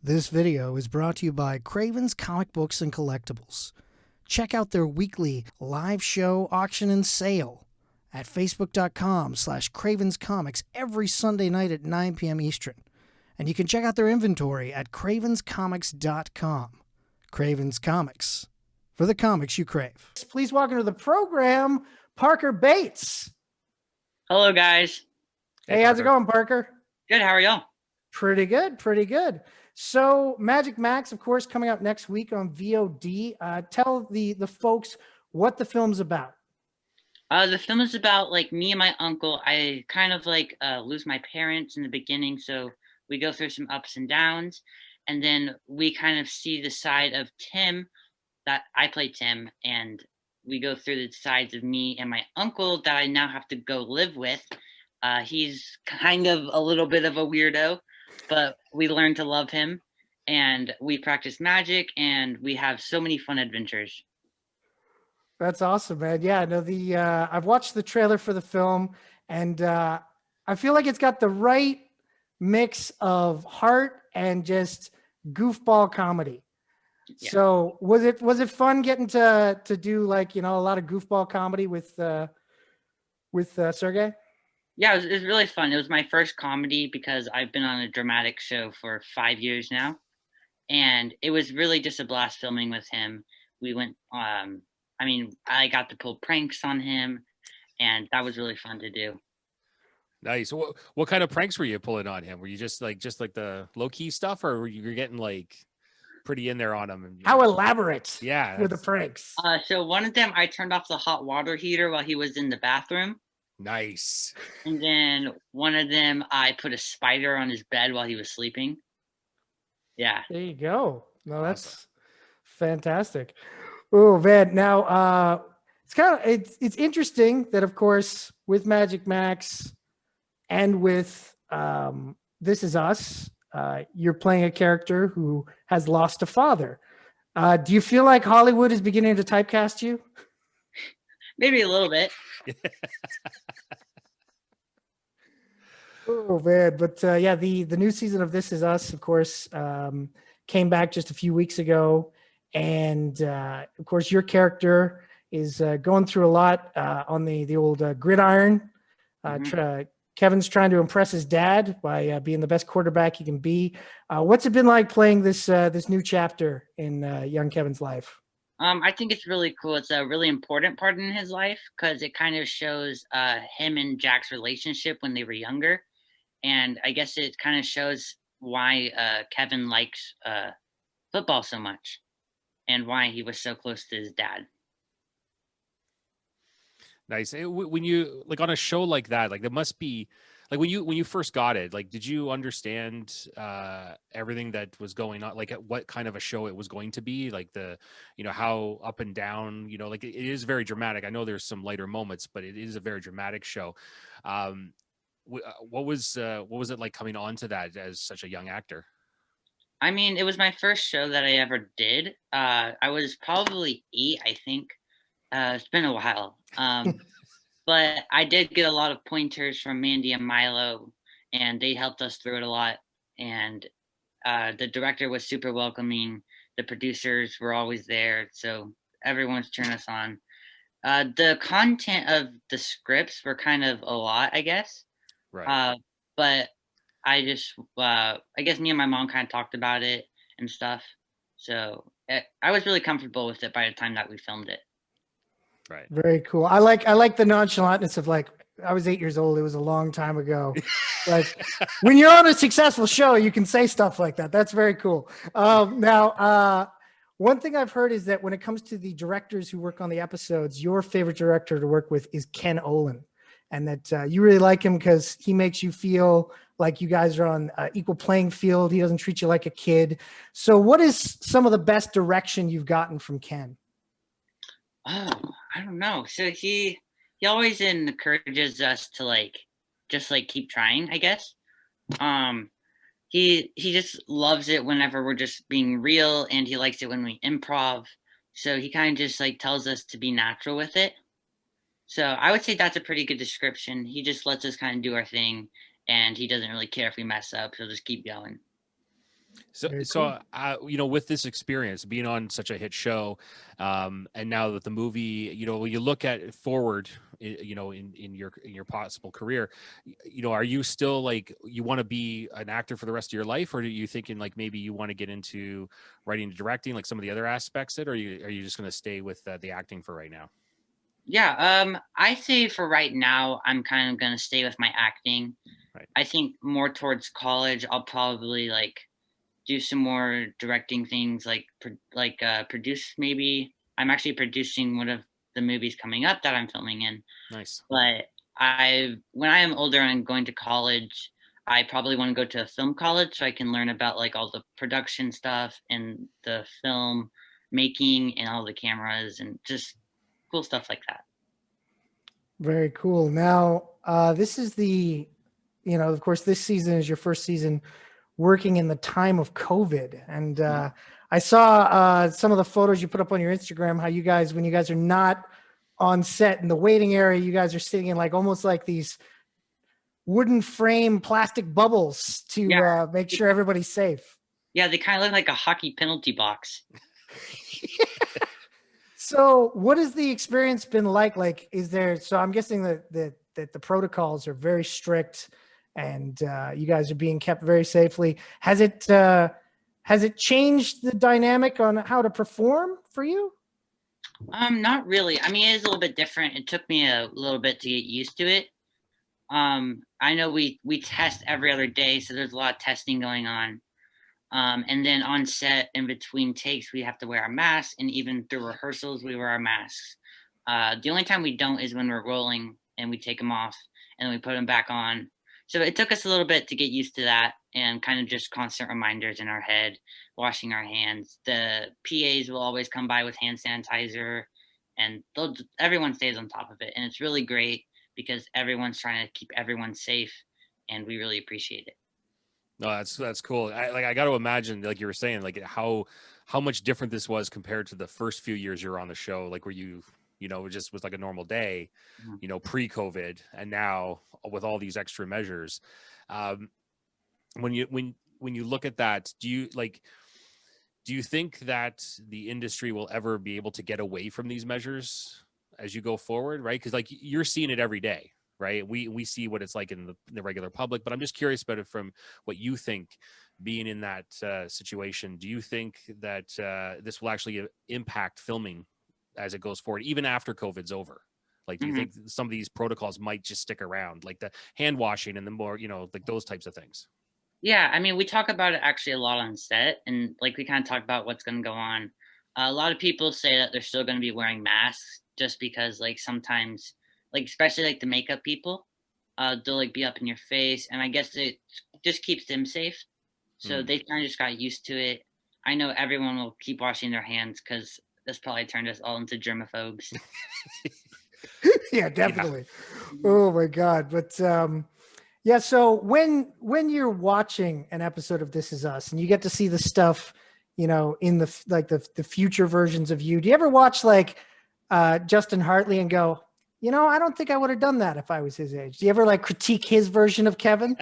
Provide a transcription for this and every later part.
This video is brought to you by Craven's Comic Books and Collectibles. Check out their weekly live show, auction, and sale at facebook.com/Craven's Comics every Sunday night at 9 p.m. Eastern. And you can check out their inventory at cravenscomics.com. Craven's Comics, for the comics you crave. Please welcome to the program, Parker Bates. Hello, guys. Hey, how's it going, Parker? Good. How are y'all? Pretty good, pretty good. So Magic Max, of course, coming out next week on VOD. Tell the folks what the film's about. The film is about me and my uncle. I kind of lose my parents in the beginning, so we go through some ups and downs, and then we kind of see the side of Tim that I play Tim, and we go through the sides of me and my uncle that I now have to go live with. He's kind of a little bit of a weirdo, but we learn to love him, and we practice magic, and we have so many fun adventures. That's awesome, man. Yeah, no, I've watched the trailer for the film, and I feel like it's got the right mix of heart and just goofball comedy. Yeah. So was it fun getting to do a lot of goofball comedy with Sergey? Yeah, it was really fun. It was my first comedy because I've been on a dramatic show for 5 years now. And it was really just a blast filming with him. We went, I got to pull pranks on him, and that was really fun to do. Nice. What kind of pranks were you pulling on him? Were you just like the low key stuff, or were you getting pretty in there on him? How elaborate? Yeah, with the pranks. So one of them, I turned off the hot water heater while he was in the bathroom. Nice. And then one of them, I put a spider on his bed while he was sleeping. Yeah. There you go. No, awesome. That's fantastic. Oh man. Now it's interesting that, of course, with Magic Max and with This Is Us, you're playing a character who has lost a father. Do you feel like Hollywood is beginning to typecast you? Maybe a little bit. Oh man, but yeah, the new season of This Is Us, of course, came back just a few weeks ago, and of course, your character is going through a lot on the old gridiron. Kevin's trying to impress his dad by being the best quarterback he can be. What's it been like playing this new chapter in young Kevin's life? I think it's really cool. It's a really important part in his life because it kind of shows him and Jack's relationship when they were younger. And I guess it kind of shows why Kevin likes football so much and why he was so close to his dad. Nice. When you on a show like that, there must be when you first got it, did you understand everything that was going on? What kind of a show it was going to be? How up and down, it is very dramatic. I know there's some lighter moments, but it is a very dramatic show. What was it like coming onto that as such a young actor? I mean, it was my first show that I ever did. I was probably 8, I think. It's been a while. But I did get a lot of pointers from Mandy and Milo, and they helped us through it a lot. And the director was super welcoming. The producers were always there. So everyone's cheering us on. The content of the scripts were kind of a lot, I guess. Right. But I just, I guess me and my mom kind of talked about it and stuff. So I was really comfortable with it by the time that we filmed it. Right. Very cool. I like the nonchalantness of I was 8 years old. It was a long time ago. When you're on a successful show, you can say stuff like that. That's very cool. Now, one thing I've heard is that when it comes to the directors who work on the episodes, your favorite director to work with is Ken Olin, and that you really like him because he makes you feel like you guys are on equal playing field. He doesn't treat you like a kid. So what is some of the best direction you've gotten from Ken? Oh, I don't know. So he always encourages us to just keep trying, I guess. He just loves it whenever we're just being real, and he likes it when we improv. So he kind of just tells us to be natural with it. So I would say that's a pretty good description. He just lets us kind of do our thing, and he doesn't really care if we mess up. He'll just keep going. So, Very so cool. you know, with this experience, being on such a hit show, and now that the movie, you know, when you look at it forward, you know, in your possible career, you know, are you still like you want to be an actor for the rest of your life, or are you thinking like maybe you want to get into writing and directing, like some of the other aspects of it, or are you just going to stay with the acting for right now? Yeah, I say for right now, I'm kind of gonna stay with my acting. Right. I think more towards college, I'll probably like do some more directing things, like produce maybe. I'm actually producing one of the movies coming up that I'm filming in. Nice. But when I am older and I'm going to college, I probably want to go to a film college so I can learn about like all the production stuff and the film making and all the cameras and just cool stuff like that. Very cool. Now, this is of course, this season is your first season working in the time of COVID. And I saw some of the photos you put up on your Instagram, how you guys, when you guys are not on set in the waiting area, you guys are sitting in like almost like these wooden frame plastic bubbles to Yeah, make sure everybody's safe. yeah, they kind of look like a hockey penalty box. So what has the experience been like? Like, so I'm guessing that the protocols are very strict and you guys are being kept very safely. Has it changed the dynamic on how to perform for you? Not really. I mean, it is a little bit different. It took me a little bit to get used to it. I know we test every other day, so there's a lot of testing going on. And then on set, in between takes, we have to wear our masks, and even through rehearsals, we wear our masks. The only time we don't is when we're rolling and we take them off and we put them back on. So it took us a little bit to get used to that and kind of just constant reminders in our head, washing our hands. The PAs will always come by with hand sanitizer, and everyone stays on top of it. And it's really great because everyone's trying to keep everyone safe, and we really appreciate it. No, that's cool. I got to imagine, like you were saying, like how much different this was compared to the first few years you were on the show, like where you know, it just was like a normal day, Mhm. you know, pre-COVID, and now with all these extra measures. Um, when you look at that, do you think that the industry will ever be able to get away from these measures as you go forward, right? Because like you're seeing it every day, right? We see what it's like in the regular public, but I'm just curious about it from what you think, being in that situation. Do you think that this will actually impact filming as it goes forward, even after COVID's over? Like, do you Mhm. think some of these protocols might just stick around, like the hand washing and the more, you know, like those types of things? Yeah, I mean, we talk about it actually a lot on set, and like we kind of talk about what's going to go on. A lot of people say that they're still going to be wearing masks just because, like, sometimes, like, especially like the makeup people, they'll like be up in your face, and I guess it just keeps them safe. So Hmm. they kind of just got used to it. I know everyone will keep washing their hands because this probably turned us all into germaphobes. Yeah, Yeah. definitely. Mhm. Oh my God. But yeah, so when you're watching an episode of This Is Us and you get to see the stuff, you know, in the future versions of you, do you ever watch like Justin Hartley and go, you know, I don't think I would have done that if I was his age? Do you ever like critique his version of Kevin?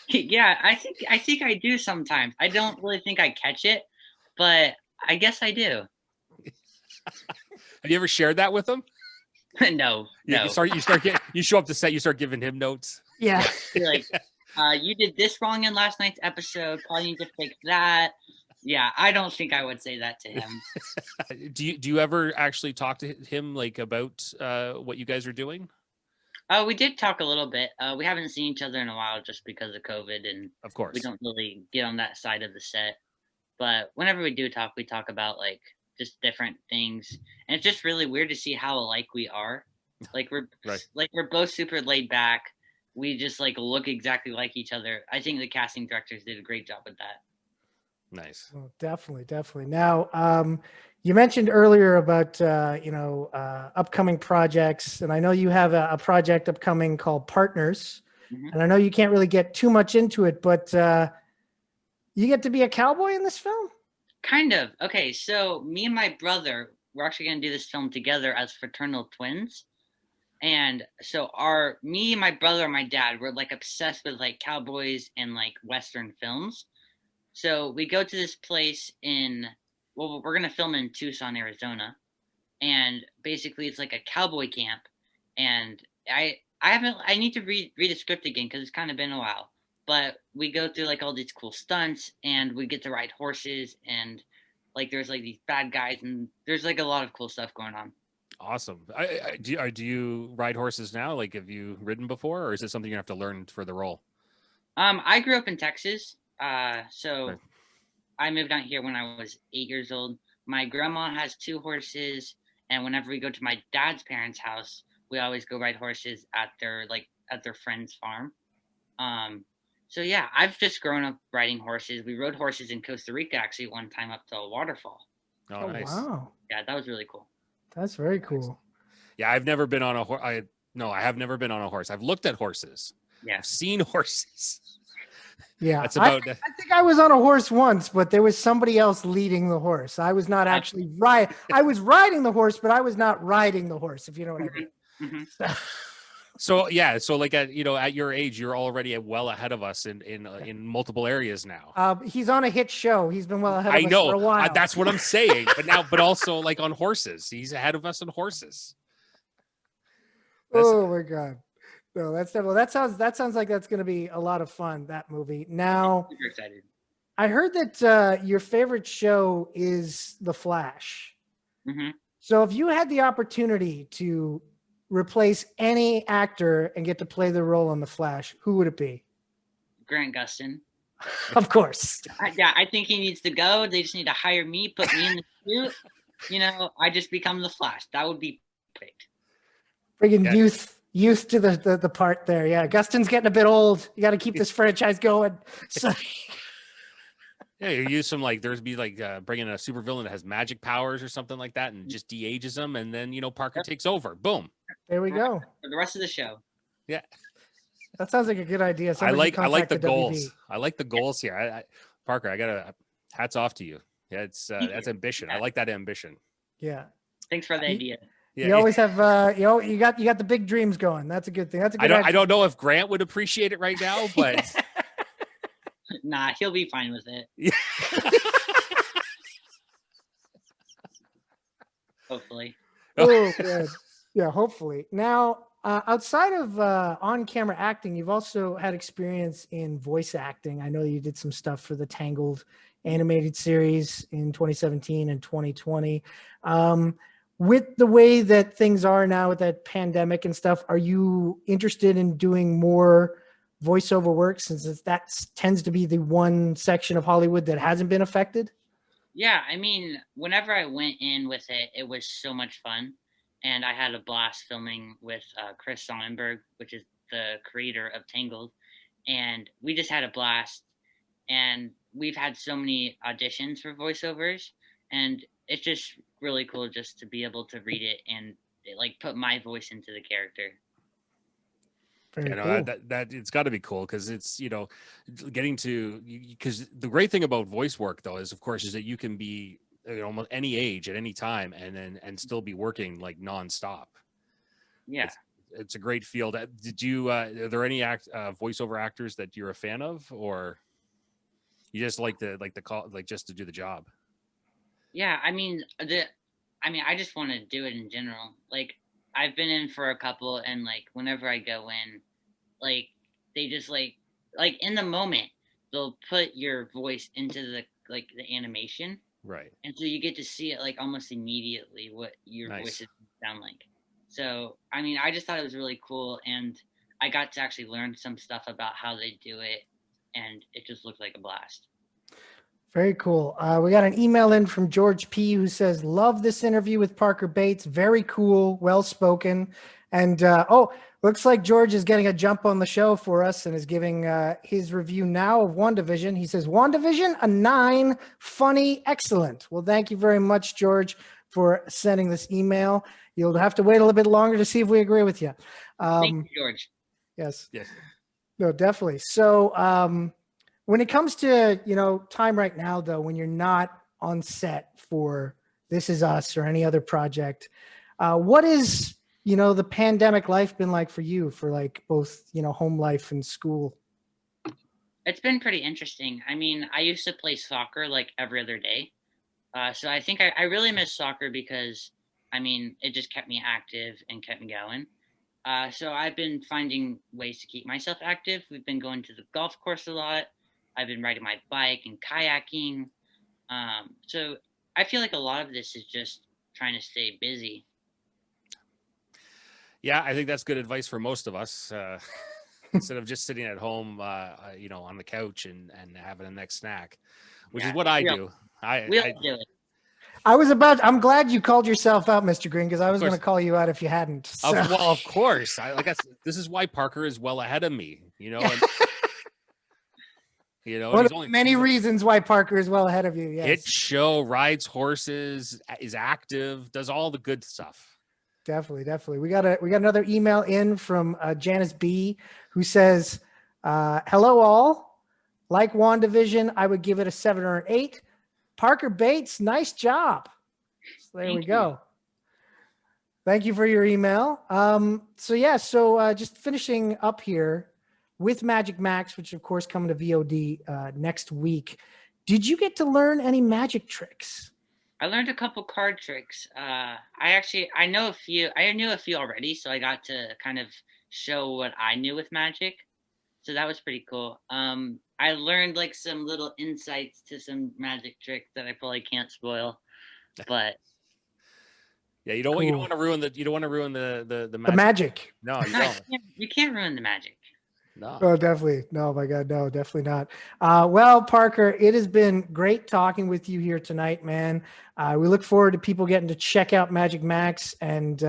Yeah, I think I do sometimes. I don't really think I catch it, but I guess I do. Have you ever shared that with them? No, Yeah, no. you show up to set, you start giving him notes. Yeah. Yeah, be like, you did this wrong in last night's episode. Probably need to fix that. Yeah, I don't think I would say that to him. Do you ever actually talk to him like about what you guys are doing? We did talk a little bit. We haven't seen each other in a while just because of COVID, and Of we course. don't really get on that side of the set. But whenever we do talk, we talk about like just different things, and it's just really weird to see how alike we are. Like Right. we're both super laid back. We just like look exactly like each other. I think the casting directors did a great job with that. Nice. Well, definitely, definitely. Now, you mentioned earlier about upcoming projects, and I know you have a project upcoming called Partners, Mhm. and I know you can't really get too much into it, but you get to be a cowboy in this film. Kind of. Okay, so me and my brother, we're actually gonna do this film together as fraternal twins. And so me, my brother, and my dad, we're like obsessed with like cowboys and like Western films. So we go to this place we're going to film in Tucson, Arizona. And basically it's like a cowboy camp. And I need to read the script again because it's kind of been a while. But we go through like all these cool stunts and we get to ride horses and like there's like these bad guys and there's like a lot of cool stuff going on. Awesome. Do you ride horses now? Like, have you ridden before, or is it something you have to learn for the role? I grew up in Texas. So Right. I moved out here when I was 8 years old. My grandma has 2 horses, and whenever we go to my dad's parents' house, we always go ride horses at their friend's farm. So yeah, I've just grown up riding horses. We rode horses in Costa Rica actually one time up to a waterfall. Oh, Oh, nice. wow. Yeah, that was really cool. That's very cool. Yeah, I've never been on a horse. I have never been on a horse. I've looked at horses. Yeah. I've seen horses. Yeah. That's about I think I was on a horse once, but there was somebody else leading the horse. I was not actually I was riding the horse, but I was not riding the horse, if you know what I mean. Mm-hmm. So yeah, so like at your age, you're already well ahead of us in multiple areas now. He's on a hit show. He's been well ahead of I us know for a while. that's what I'm saying. But also like on horses, he's ahead of us on horses. Oh my God. No, that's definitely, that sounds like that's going to be a lot of fun, that movie. Now, Super excited. I heard that your favorite show is The Flash. Mm-hmm. So if you had the opportunity to replace any actor and get to play the role on The Flash, who would it be? Grant Gustin. Of course. I think he needs to go. They just need to hire me, put me in the suit. I just become the Flash. That would be perfect. Friggin' youth to the part there. Yeah, Gustin's getting a bit old. You got to keep this franchise going. So, Yeah, you use some there's be bring in a supervillain that has magic powers or something like that, and just de-ages them, and then Parker takes over. Boom. there we go. For the rest of the show. Yeah, That sounds like a good idea. I like the contact WB. goals. I like the goals here. Parker, I gotta hats off to you. Yeah, it's that's ambition. I like that ambition. Yeah. Thanks for the idea. Yeah, You always have you got the big dreams going. That's a good thing. That's a good I don't know if Grant would appreciate it right now, but Nah, he'll be fine with it. Yeah. Hopefully. Oh, good. Yeah, hopefully. Now, outside of on-camera acting, you've also had experience in voice acting. I know you did some stuff for the Tangled animated series in 2017 and 2020. With the way that things are now with that pandemic and stuff, are you interested in doing more voiceover work since that tends to be the one section of Hollywood that hasn't been affected? Yeah, I mean, whenever I went in with it, it was so much fun. And I had a blast filming with Chris Sonnenberg, which is the creator of Tangled. And we just had a blast. And we've had so many auditions for voiceovers. And it's just really cool just to be able to read it and put my voice into the character. Very cool. cool. It's got to be cool because it's getting to because the great thing about voice work though is of course is that you can be almost any age at any time and still be working nonstop. Yeah, it's a great field. Did you are there any voiceover actors that you're a fan of, or you just like the call just to do the job? Yeah, I mean I just want to do it in general. I've been in for a couple, and whenever I go in, they just in the moment they'll put your voice into the animation, right? And so you get to see it almost immediately what your Nice. voices sound like. So I mean, I just thought it was really cool, and I got to actually learn some stuff about how they do it, and it just looked like a blast. Very cool. We got an email in from George P. who says, love this interview with Parker Bates. Very cool, well-spoken. And, looks like George is getting a jump on the show for us and is giving his review now of WandaVision. He says, WandaVision, a 9, funny, excellent. Well, thank you very much, George, for sending this email. You'll have to wait a little bit longer to see if we agree with you. Thank you, George. Yes. Yes. No, definitely. So, when it comes to, time right now, though, when you're not on set for This Is Us or any other project, what is, the pandemic life been like for you for both, home life and school? It's been pretty interesting. I mean, I used to play soccer like every other day. So I think I really miss soccer because, I mean, it just kept me active and kept me going. So I've been finding ways to keep myself active. We've been going to the golf course a lot. I've been riding my bike and kayaking. So I feel like a lot of this is just trying to stay busy. Yeah, I think that's good advice for most of us. Instead of just sitting at home, on the couch and having a next snack, which is what I do. We all do it. I'm glad you called yourself out, Mr. Green, because I was going to call you out if you hadn't. So. Well, of course. This is why Parker is well ahead of me, and, One of many reasons why Parker is well ahead of you. Yes. Hits show, rides horses, is active, does all the good stuff. Definitely. We got another email in from Janice B, who says, "Hello all. Like WandaVision, I would give it a 7 or an 8. Parker Bates, nice job." So there we go. Thank you for your email. So just finishing up here with Magic Max, which of course coming to VOD next week. Did you get to learn any magic tricks? I learned a couple card tricks. I know a few. I knew a few already, so I got to kind of show what I knew with magic. So that was pretty cool. I learned like some little insights to some magic tricks that I probably can't spoil, but yeah, you don't want to ruin the magic. The magic. No, you don't. You can't ruin the magic. No. Oh, definitely. No, my God, no, definitely not. Well, Parker, it has been great talking with you here tonight, man. We look forward to people getting to check out Magic Max and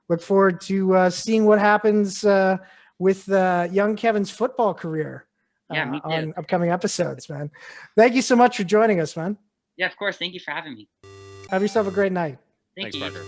look forward to seeing what happens with young Kevin's football career on upcoming episodes, man. Thank you so much for joining us, man. Yeah, of course. Thank you for having me. Have yourself a great night. Thanks, Parker.